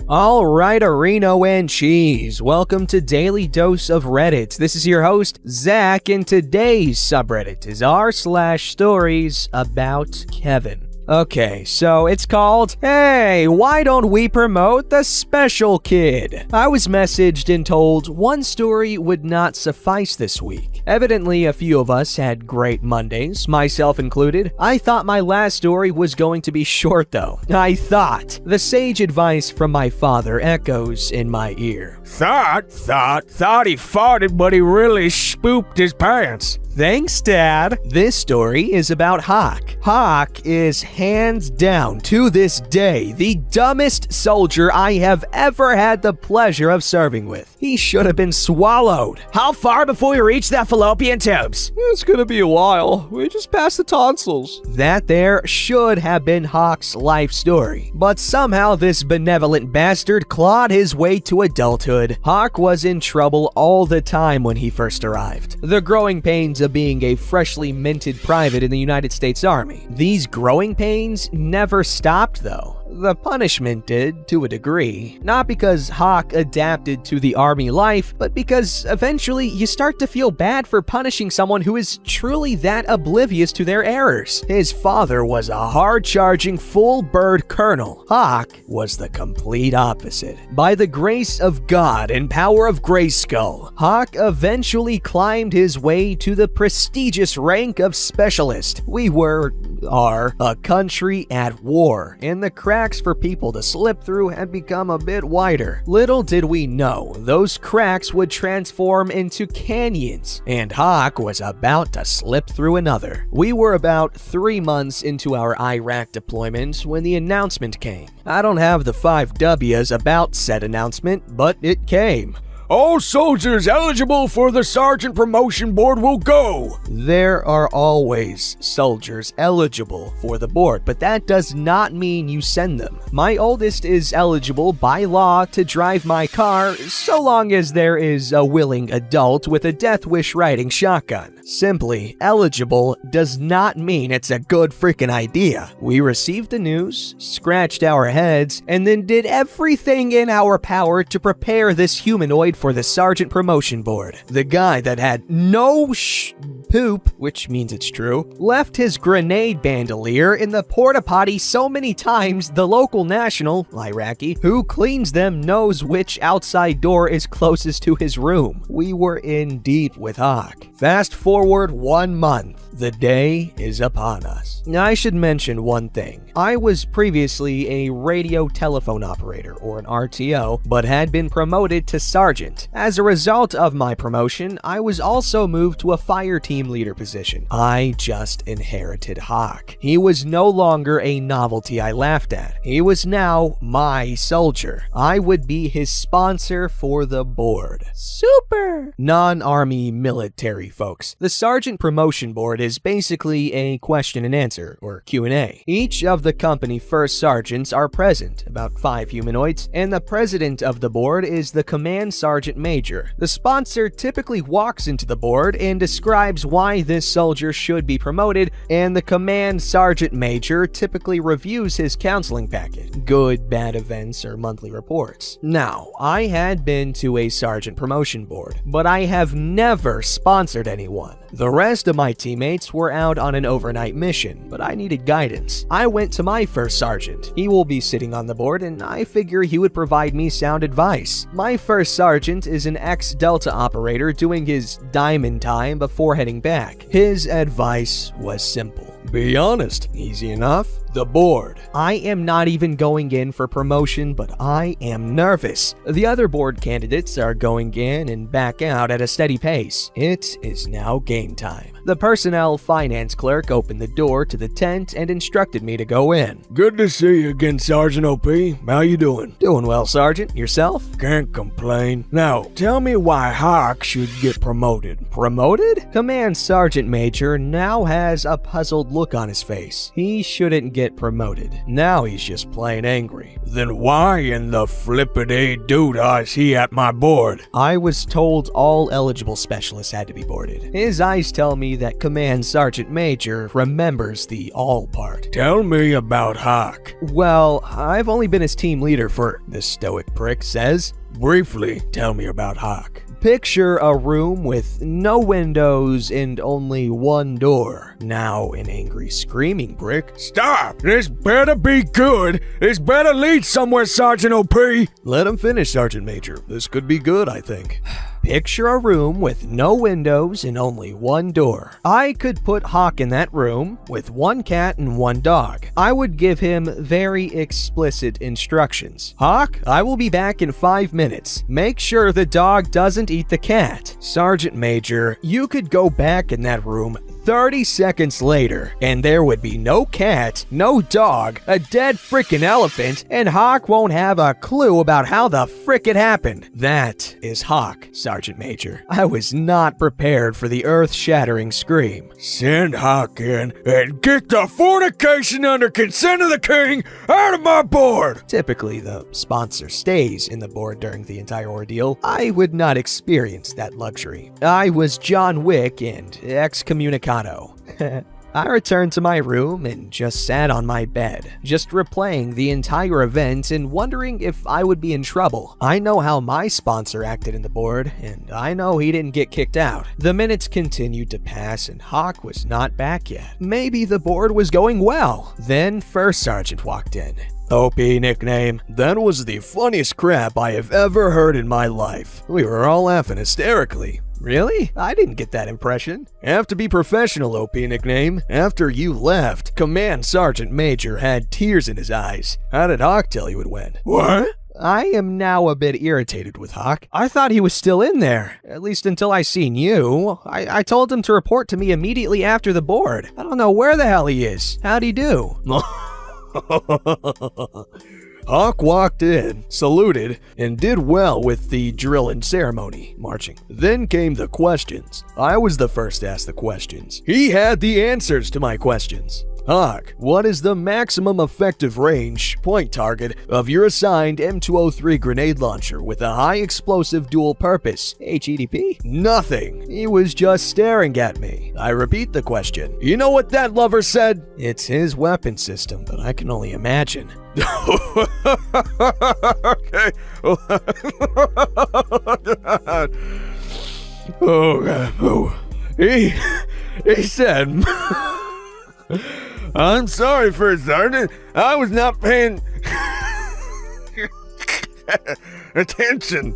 Alright, Areno and Cheese, welcome to Daily Dose of Reddit. This is your host, Zach, and today's subreddit is r/StoriesAboutKevin. Okay, so it's called, Hey, why don't we promote the special kid? I was messaged and told one story would not suffice this week. Evidently, a few of us had great Mondays, myself included. I thought my last story was going to be short though. I thought. The sage advice from my father echoes in my ear. Thought he farted, but he really spooped his pants. Thanks, Dad. This story is about Hawk. Hawk is hands down, to this day, the dumbest soldier I have ever had the pleasure of serving with. He should have been swallowed. How far before we reach the fallopian tubes? It's gonna be a while. We just passed the tonsils. That there should have been Hawk's life story. But somehow this benevolent bastard clawed his way to adulthood. Hawk was in trouble all the time when he first arrived. The growing pains of being a freshly minted private in the United States Army. These growing pains never stopped though. The punishment did, to a degree. Not because Hawk adapted to the army life, but because eventually you start to feel bad for punishing someone who is truly that oblivious to their errors. His father was a hard-charging, full-bird colonel. Hawk was the complete opposite. By the grace of God and power of Grayskull, Hawk eventually climbed his way to the prestigious rank of specialist. We are a country at war, and the cracks for people to slip through had become a bit wider. Little did we know, those cracks would transform into canyons, and Hawk was about to slip through another. We were about 3 months into our Iraq deployment when the announcement came. I don't have the 5 W's about said announcement, but it came. All soldiers eligible for the Sergeant Promotion Board will go. There are always soldiers eligible for the board, but that does not mean you send them. My oldest is eligible by law to drive my car so long as there is a willing adult with a death wish riding shotgun. Simply, eligible does not mean it's a good freaking idea. We received the news, scratched our heads, and then did everything in our power to prepare this humanoid for the Sergeant Promotion Board. The guy that had no poop, which means it's true, left his grenade bandolier in the porta potty so many times the local national, Iraqi, who cleans them knows which outside door is closest to his room. We were in deep with Hawk. Fast forward 1 month. The day is upon us. Now, I should mention one thing. I was previously a radio telephone operator, or an RTO, but had been promoted to sergeant. As a result of my promotion, I was also moved to a fire team leader position. I just inherited Hawk. He was no longer a novelty I laughed at. He was now my soldier. I would be his sponsor for the board. Super! Non-army military folks. The Sergeant Promotion Board is basically a question and answer, or Q&A. Each of the company first sergeants are present, about 5 humanoids, and the president of the board is the command sergeant major. The sponsor typically walks into the board and describes why this soldier should be promoted, and the command sergeant major typically reviews his counseling packet, good, bad events, or monthly reports. Now, I had been to a sergeant promotion board, but I have never sponsored anyone. The rest of my teammates were out on an overnight mission, but I needed guidance. I went to my first sergeant. He will be sitting on the board, and I figure he would provide me sound advice. My first sergeant is an ex-Delta operator doing his diamond time before heading back. His advice was simple. Be honest. Easy enough. The board. I am not even going in for promotion, but I am nervous. The other board candidates are going in and back out at a steady pace. It is now game time. The personnel finance clerk opened the door to the tent and instructed me to go in. Good to see you again, Sergeant OP. How you doing? Doing well, Sergeant. Yourself? Can't complain. Now, tell me why Hawk should get promoted. Promoted? Command Sergeant Major now has a puzzled look on his face. He shouldn't get promoted. Now he's just plain angry. Then why in the flippity doodah is he at my board? I was told all eligible specialists had to be boarded. His eyes tell me that Command Sergeant Major remembers the all part. Tell me about Hawk. Well, I've only been his team leader for, the stoic prick says. Briefly, tell me about Hawk. Picture a room with no windows and only one door. Now an angry screaming prick. Stop! This better be good! This better lead somewhere, Sergeant OP! Let him finish, Sergeant Major. This could be good, I think. Picture a room with no windows and only one door. I could put Hawk in that room with one cat and one dog. I would give him very explicit instructions. Hawk, I will be back in 5 minutes. Make sure the dog doesn't eat the cat. Sergeant Major, you could go back in that room 30 seconds later, and there would be no cat, no dog, a dead frickin' elephant, and Hawk won't have a clue about how the frick it happened. That is Hawk, Sergeant Major. I was not prepared for the earth-shattering scream. Send Hawk in and get the fornication under consent of the king out of my board! Typically, the sponsor stays in the board during the entire ordeal. I would not experience that luxury. I was John Wick and excommunicado. I returned to my room and just sat on my bed, just replaying the entire event and wondering if I would be in trouble. I know how my sponsor acted in the board, and I know he didn't get kicked out. The minutes continued to pass and Hawk was not back yet. Maybe the board was going well. Then First Sergeant walked in. OP nickname. That was the funniest crap I have ever heard in my life. We were all laughing hysterically. Really? I didn't get that impression. Have to be professional, OP nickname. After you left, Command Sergeant Major had tears in his eyes. How did Hawk tell you it went? What? I am now a bit irritated with Hawk. I thought he was still in there, at least until I seen you. I told him to report to me immediately after the board. I don't know where the hell he is. How'd he do? Hawk walked in, saluted, and did well with the drill and ceremony, marching. Then came the questions. I was the first to ask the questions. He had the answers to my questions. Hawk, what is the maximum effective range, point target, of your assigned M203 grenade launcher with a high explosive dual purpose, HEDP? Nothing. He was just staring at me. I repeat the question. You know what that lover said? It's his weapon system, but I can only imagine. Okay. Oh, God. Oh. He said... I'm sorry, First Sergeant. I was not paying attention.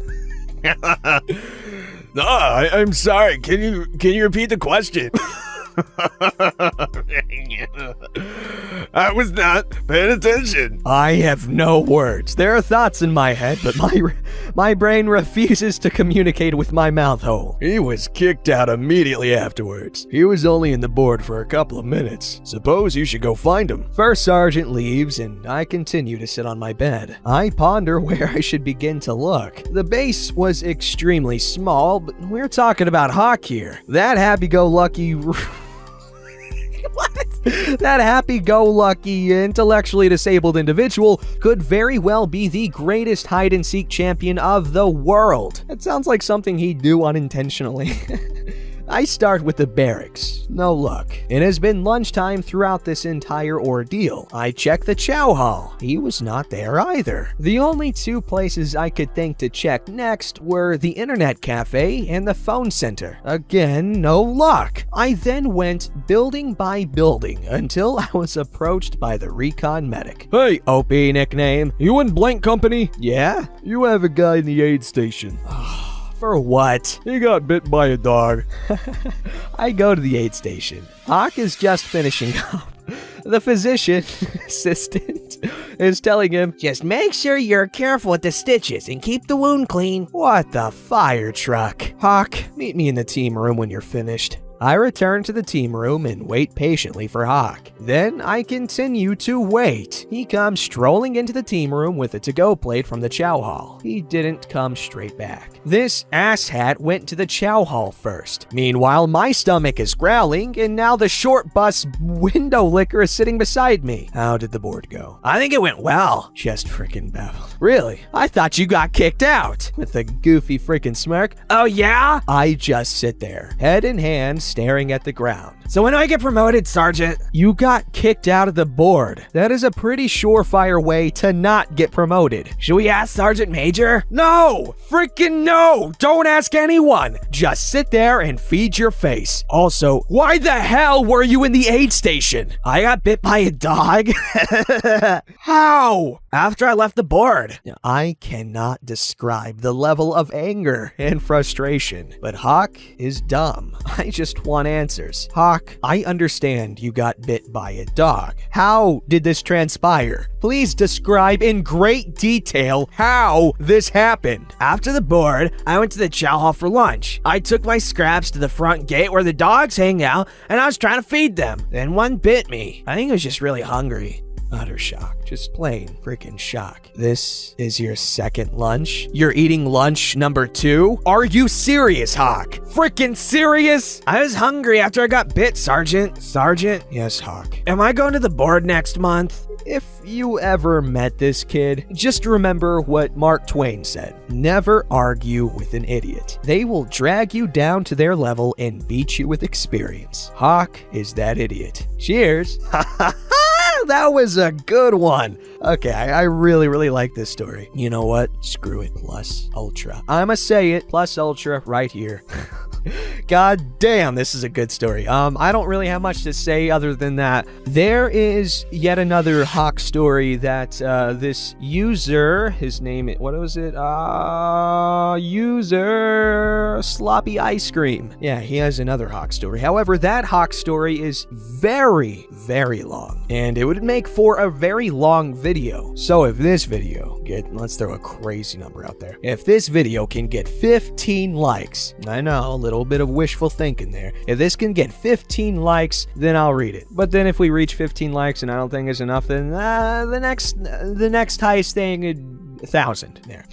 No, I'm sorry. Can you repeat the question? I was not paying attention. I have no words. There are thoughts in my head, but my brain refuses to communicate with my mouth hole. He was kicked out immediately afterwards. He was only in the board for a couple of minutes. Suppose you should go find him. First Sergeant leaves, and I continue to sit on my bed. I ponder where I should begin to look. The base was extremely small, but we're talking about Hawk here. That happy-go-lucky... What? That happy-go-lucky, intellectually disabled individual could very well be the greatest hide-and-seek champion of the world. That sounds like something he'd do unintentionally. I start with the barracks. No luck. It has been lunchtime throughout this entire ordeal. I check the chow hall. He was not there either. The only two places I could think to check next were the internet cafe and the phone center. Again, no luck. I then went building by building until I was approached by the recon medic. Hey, OP nickname. You in Blank Company? Yeah? You have a guy in the aid station. For what? He got bit by a dog. I go to the aid station. Hawk is just finishing up. The physician assistant is telling him, just make sure you're careful with the stitches and keep the wound clean. What the fire truck? Hawk, meet me in the team room when you're finished. I return to the team room and wait patiently for Hawk. Then I continue to wait. He comes strolling into the team room with a to-go plate from the chow hall. He didn't come straight back. This asshat went to the chow hall first. Meanwhile, my stomach is growling, and now the short bus window licker is sitting beside me. How did the board go? I think it went well. Just freaking babbled. Really? I thought you got kicked out. With a goofy freaking smirk. Oh, yeah? I just sit there, head in hand, staring at the ground. So when do I get promoted, Sergeant? You got kicked out of the board. That is a pretty surefire way to not get promoted. Should we ask Sergeant Major? No! Freaking no! Don't ask anyone! Just sit there and feed your face. Also, why the hell were you in the aid station? I got bit by a dog. How? After I left the board. I cannot describe the level of anger and frustration, but Hawk is dumb. I just want answers. Hawk, I understand you got bit by a dog. How did this transpire? Please describe in great detail how this happened. After the board, I went to the chow hall for lunch. I took my scraps to the front gate where the dogs hang out, and I was trying to feed them. Then one bit me. I think I was just really hungry. Utter shock. Just plain freaking shock. This is your second lunch? You're eating lunch number 2? Are you serious, Hawk? Freaking serious? I was hungry after I got bit, Sergeant. Sergeant? Yes, Hawk. Am I going to the board next month? If you ever met this kid, just remember what Mark Twain said. Never argue with an idiot. They will drag you down to their level and beat you with experience. Hawk is that idiot. Cheers. That was a good one. Okay, I really like this story. You know what? Screw it. Plus Ultra. I'ma say it. Plus Ultra right here. God damn, this is a good story. I don't really have much to say other than that. There is yet another Hawk story that this user, his name, what was it? User Sloppy Ice Cream. Yeah, he has another Hawk story. However, that Hawk story is very long, and it would make for a very long video. So if this video let's throw a crazy number out there. If this video can get 15 likes, I know, a little bit of wishful thinking there. If this can get 15 likes, then I'll read it. But then if we reach 15 likes and I don't think it's enough, then the next highest thing, 1,000 there.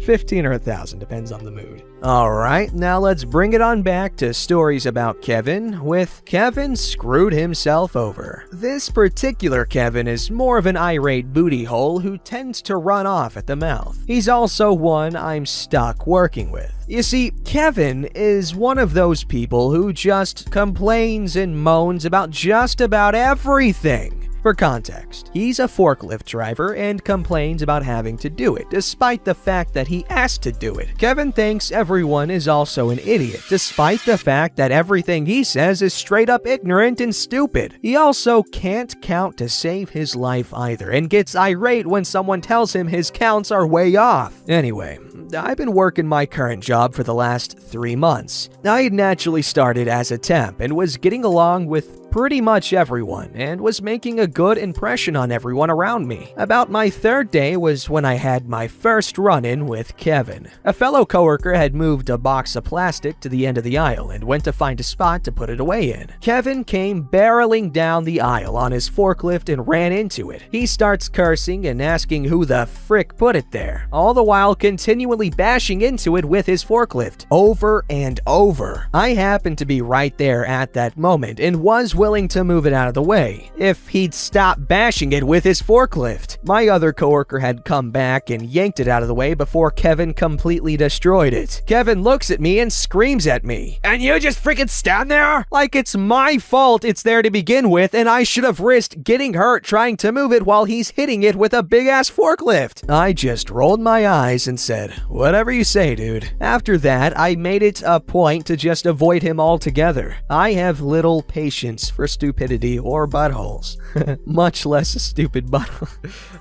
15 or 1,000, depends on the mood. Alright, now let's bring it on back to Stories About Kevin, with Kevin screwed himself over. This particular Kevin is more of an irate booty hole who tends to run off at the mouth. He's also one I'm stuck working with. You see, Kevin is one of those people who just complains and moans about just about everything. For context, he's a forklift driver and complains about having to do it, despite the fact that he asked to do it. Kevin thinks everyone is also an idiot, despite the fact that everything he says is straight up ignorant and stupid. He also can't count to save his life either, and gets irate when someone tells him his counts are way off. Anyway, I've been working my current job for the last 3 months. I had naturally started as a temp and was getting along with pretty much everyone and was making a good impression on everyone around me. About my 3rd day was when I had my first run-in with Kevin. A fellow coworker had moved a box of plastic to the end of the aisle and went to find a spot to put it away in. Kevin came barreling down the aisle on his forklift and ran into it. He starts cursing and asking who the frick put it there, all the while continually bashing into it with his forklift, over and over. I happened to be right there at that moment and was willing to move it out of the way if he'd stop bashing it with his forklift. My other coworker had come back and yanked it out of the way before Kevin completely destroyed it. Kevin looks at me and screams at me. And you just freaking stand there? Like it's my fault it's there to begin with, and I should have risked getting hurt trying to move it while he's hitting it with a big-ass forklift. I just rolled my eyes and said, whatever you say, dude. After that, I made it a point to just avoid him altogether. I have little patience for stupidity or buttholes. Much less a stupid butthole.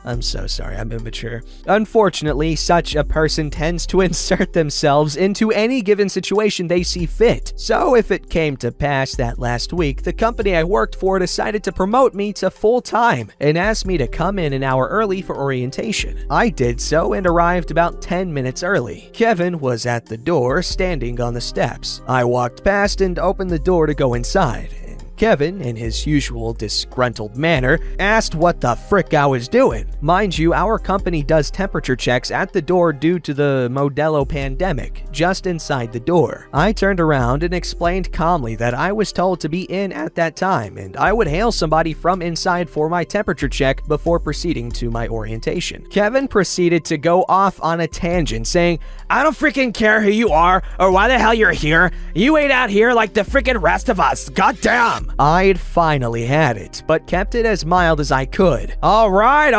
I'm so sorry, I'm immature. Unfortunately, such a person tends to insert themselves into any given situation they see fit. So if it came to pass that last week, the company I worked for decided to promote me to full-time and asked me to come in an hour early for orientation. I did so and arrived about 10 minutes early. Kevin was at the door, standing on the steps. I walked past and opened the door to go inside. Kevin, in his usual disgruntled manner, asked what the frick I was doing. Mind you, our company does temperature checks at the door due to the Modelo pandemic, just inside the door. I turned around and explained calmly that I was told to be in at that time and I would hail somebody from inside for my temperature check before proceeding to my orientation. Kevin proceeded to go off on a tangent, saying, I don't freaking care who you are or why the hell you're here. You ain't out here like the freaking rest of us. Goddamn. I'd finally had it, but kept it as mild as I could. All right,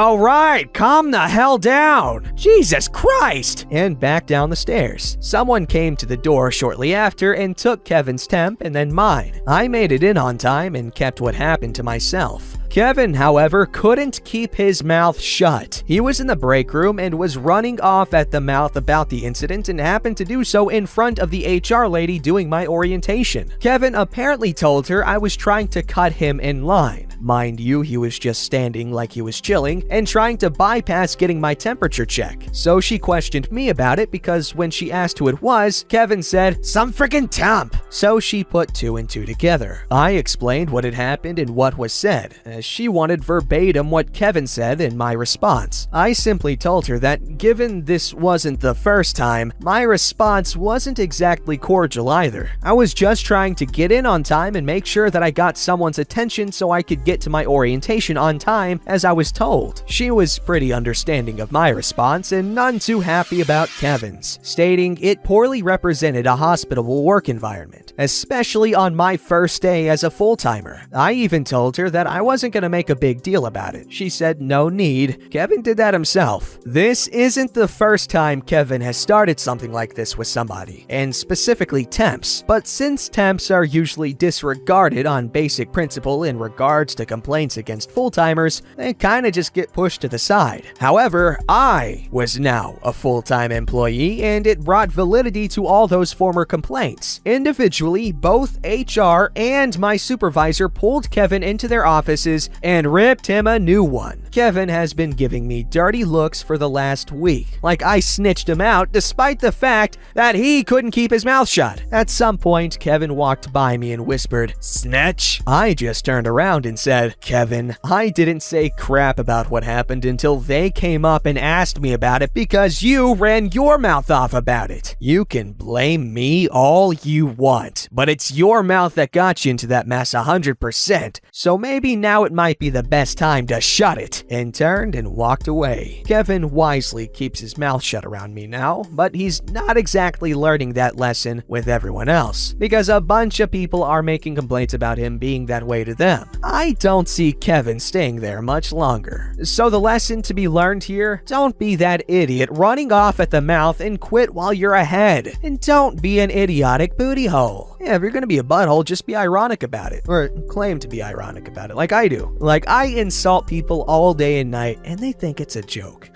calm the hell down. Jesus Christ. And back down the stairs. Someone came to the door shortly after and took Kevin's temp and then mine. I made it in on time and kept what happened to myself. Kevin, however, couldn't keep his mouth shut. He was in the break room and was running off at the mouth about the incident and happened to do so in front of the HR lady doing my orientation. Kevin apparently told her I was trying to cut him in line. Mind you, he was just standing like he was chilling and trying to bypass getting my temperature check. So she questioned me about it because when she asked who it was, Kevin said, some freaking temp. So she put two and two together. I explained what had happened and what was said. She wanted verbatim what Kevin said in my response. I simply told her that given this wasn't the first time, my response wasn't exactly cordial either. I was just trying to get in on time and make sure that I got someone's attention so I could get to my orientation on time as I was told. She was pretty understanding of my response and none too happy about Kevin's, stating it poorly represented a hospitable work environment, especially on my first day as a full-timer. I even told her that I wasn't gonna make a big deal about it. She said no need. Kevin did that himself. This isn't the first time Kevin has started something like this with somebody, and specifically temps. But since temps are usually disregarded on basic principle in regards to complaints against full-timers, they kinda just get pushed to the side. However, I was now a full-time employee and it brought validity to all those former complaints. Individually, both HR and my supervisor pulled Kevin into their offices and ripped him a new one. Kevin has been giving me dirty looks for the last week, like I snitched him out despite the fact that he couldn't keep his mouth shut. At some point, Kevin walked by me and whispered, "Snitch?" I just turned around and said, "Kevin, I didn't say crap about what happened until they came up and asked me about it because you ran your mouth off about it. You can blame me all you want, but it's your mouth that got you into that mess 100%. So maybe now it might be the best time to shut it," and turned and walked away. Kevin wisely keeps his mouth shut around me now, but he's not exactly learning that lesson with everyone else, because a bunch of people are making complaints about him being that way to them. I don't see Kevin staying there much longer. So the lesson to be learned here, don't be that idiot running off at the mouth and quit while you're ahead. And don't be an idiotic booty hole. Yeah, if you're gonna be a butthole, just be ironic about it. Or claim to be ironic about it, like I do. Like, I insult people all day and night, and they think it's a joke.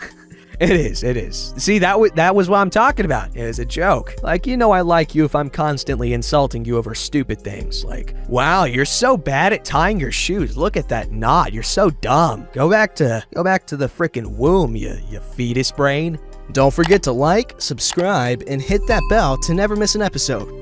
It is. See, that was what I'm talking about. It is a joke. Like, you know I like you if I'm constantly insulting you over stupid things. Like, wow, you're so bad at tying your shoes. Look at that knot. You're so dumb. Go back to the frickin' womb, you fetus brain. Don't forget to like, subscribe, and hit that bell to never miss an episode.